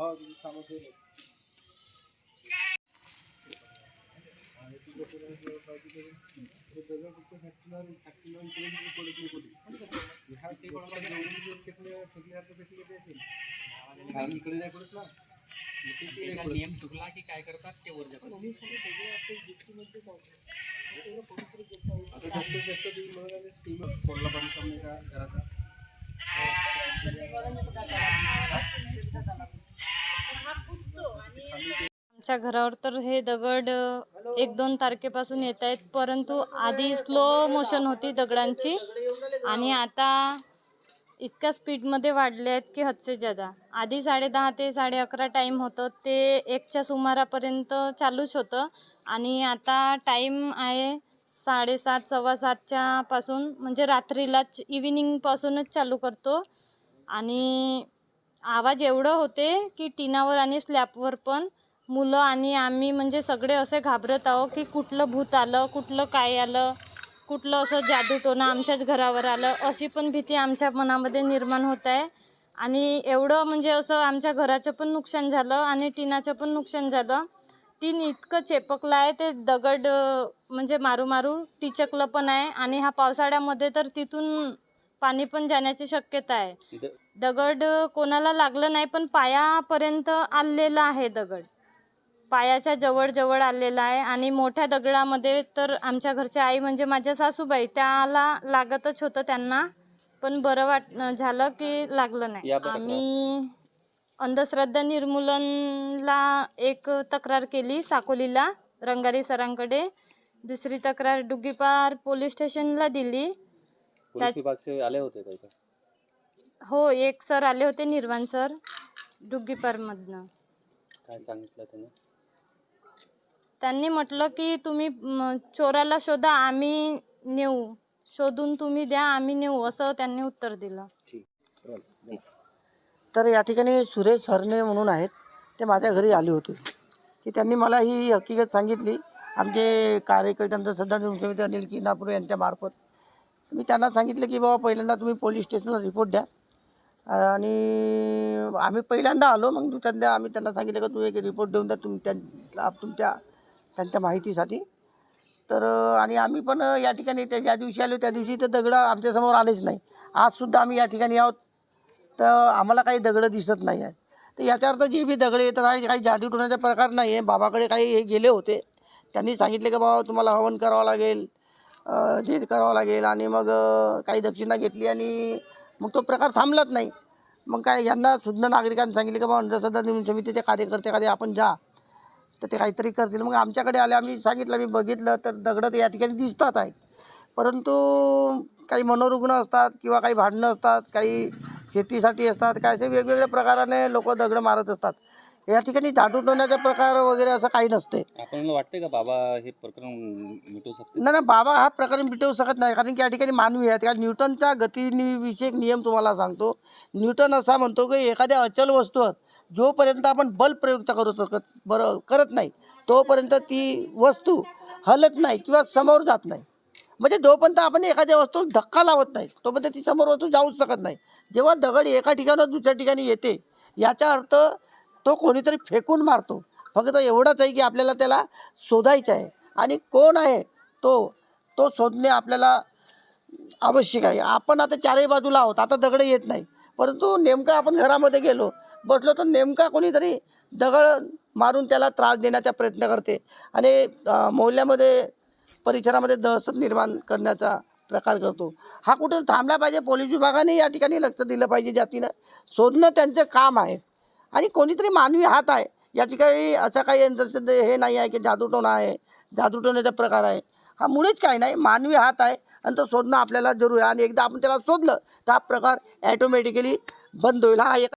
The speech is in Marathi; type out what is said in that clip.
हो तुझी सामग्री इकडे नाही पडत ना नियम चुकला की काय करतात ते वर जातात आता जास्तीत जास्त तुम्ही म्हणाले सीमा कोरला बांधकाम नाही का घराचा आमच्या घरावर तर हे दगड 1-2 तारखेपासून येत आहेत, परंतु आधी स्लो मोशन होती दगडांची आणि आता इतक्या स्पीडमध्ये वाढले आहेत की हदसे ज्यादा. आधी 10:30 ते 11:30 टाईम होतं, ते 1च्या सुमारापर्यंत चालूच होतं आणि आता टाईम आहे 7:30 7:15च्या पासून, म्हणजे रात्रीलाच इव्हिनिंगपासूनच चालू करतो. आणि आवाज एवढं होते की टिनावर आणि स्लॅबवर पण मुलं आणि आम्ही म्हणजे सगळे असे घाबरत आहो की कुठलं भूत आलं, कुठलं काय आलं, कुठलं असं जादूटोणं आमच्याच घरावर आलं, अशी पण भीती आमच्या मनामध्ये निर्माण होत आहे. आणि एवढं म्हणजे असं आमच्या घराचं पण नुकसान झालं आणि टिनाचं पण नुकसान झालं. टीन इतकं चेपकलं आहे, ते दगड म्हणजे मारू मारू टिचकलं पण आहे आणि हा पावसाळ्यामध्ये तर तिथून पाणी पण जाण्याची शक्यता आहे. दगड कोणाला लागलं नाही, पण पायापर्यंत आलेला आहे दगड, पायाच्या जवळ आलेला आहे. आणि मोठ्या दगडामध्ये तर आमच्या घरच्या आई म्हणजे माझ्या सासूबाई त्याला लागतच होतं त्यांना, पण बरं झालं की लागलं नाही. आम्ही अंधश्रद्धा निर्मूलनला एक तक्रार केली साकोलीला रंगारी सरांकडे, दुसरी तक्रार डुग्गीपार पोलीस स्टेशनला दिली. पोलीस विभाग से आले होते का? हो, एक सर आले होते, निर्वाण सर डुग्गीपारमधनं. काय सांगितलं त्यांनी? त्यांनी म्हटलं की तुम्ही चोराला शोधा, आम्ही नेऊ, शोधून तुम्ही द्या, आम्ही नेऊ, असं त्यांनी उत्तर दिलं. तर या ठिकाणी सुरेश हरणे म्हणून आहेत, ते माझ्या घरी आले होते की त्यांनी मला ही हकीकत सांगितली. आमचे कार्यकर्त्यांचा सध्या मुख्यमंत्री अनिल किनापूर यांच्या मार्फत मी त्यांना सांगितलं की बाबा पहिल्यांदा तुम्ही पोलीस स्टेशनला रिपोर्ट द्या. आणि आम्ही पहिल्यांदा आलो, मग दुसऱ्यांदा आम्ही त्यांना सांगितलं की तुम्ही एक रिपोर्ट देऊन द्या त्यांच्या माहितीसाठी. तर आणि आम्ही पण या ठिकाणी ज्या दिवशी आलो त्या दिवशी ते दगडं आमच्यासमोर आलेच नाही. आजसुद्धा आम्ही या ठिकाणी आहोत तर आम्हाला काही दगडं दिसत नाही आहेत. तर याचा अर्थ जे बी दगड येतात आहे काही जादूटोण्याचा प्रकार नाही आहे. बाबाकडे काही हे गेले होते, त्यांनी सांगितले की बाबा तुम्हाला हवन करावं लागेल, जे करावं लागेल, आणि मग काही दक्षिणा घेतली आणि मग तो प्रकार थांबलाच नाही. मग काय यांना शुद्ध नागरिकांनी सांगितले की बाबा अंधश्रद्धा निर्मूलन समितीच्या कार्यकर्त्याकडे आपण जा, तर ते काहीतरी करतील. मग आमच्याकडे आले, आम्ही सांगितलं, मी बघितलं तर दगडं या ठिकाणी दिसतात आहेत, परंतु काही मनोरुग्ण असतात किंवा काही भांडणं असतात, काही शेतीसाठी असतात, काय असे वेगवेगळ्या प्रकाराने लोक दगडं मारत असतात. या ठिकाणी जादूटोण्याचा प्रकार वगैरे असं काही नसते. आपल्याला वाटते का बाबा हे प्रकरण मिटवू शकते? नाही, बाबा हा प्रकार मिटवू शकत नाही, कारण की या ठिकाणी मानवी आहेत. कारण न्यूटनचा गतिविषयक नियम तुम्हाला सांगतो. न्यूटन असा म्हणतो की एखाद्या अचल वस्तूवर जोपर्यंत आपण बल प्रयोग करत नाही तोपर्यंत ती वस्तू हलत नाही किंवा समोर जात नाही. म्हणजे जोपर्यंत आपण एखाद्या वस्तूवर धक्का लावत नाही तोपर्यंत ती समोर वस्तू जाऊच शकत नाही. जेव्हा दगड एका ठिकाणावर दुसऱ्या ठिकाणी येते याचा अर्थ तो कोणीतरी फेकून मारतो. फक्त एवढंच आहे की आपल्याला त्याला शोधायचं आहे, आणि कोण आहे तो शोधणे आपल्याला आवश्यक आहे. आपण आता चारही बाजूला आहोत, आता दगड येत नाही, परंतु नेमकं आपण घरामध्ये गेलो बसलो तर नेमका कोणीतरी दगड मारून त्याला त्रास देण्याचा प्रयत्न करते आणि मोहल्ल्यामध्ये परिसरामध्ये दहशत निर्माण करण्याचा प्रकार करतो. हा कुठे थांबला पाहिजे. पोलीस विभागाने या ठिकाणी लक्ष दिलं पाहिजे. जातीनं शोधणं त्यांचं काम आहे, आणि कोणीतरी मानवी हात आहे या ठिकाणी. असं काही हे नाही आहे की जादूटोणा आहे, जादूटोण्याचा प्रकार आहे. हा मुळेच काही नाही, मानवी हात आहे आणि तो शोधणं आपल्याला जरूर आहे. आणि एकदा आपण त्याला शोधलं तर हा प्रकार ॲटोमॅटिकली बंद होईल. हा एक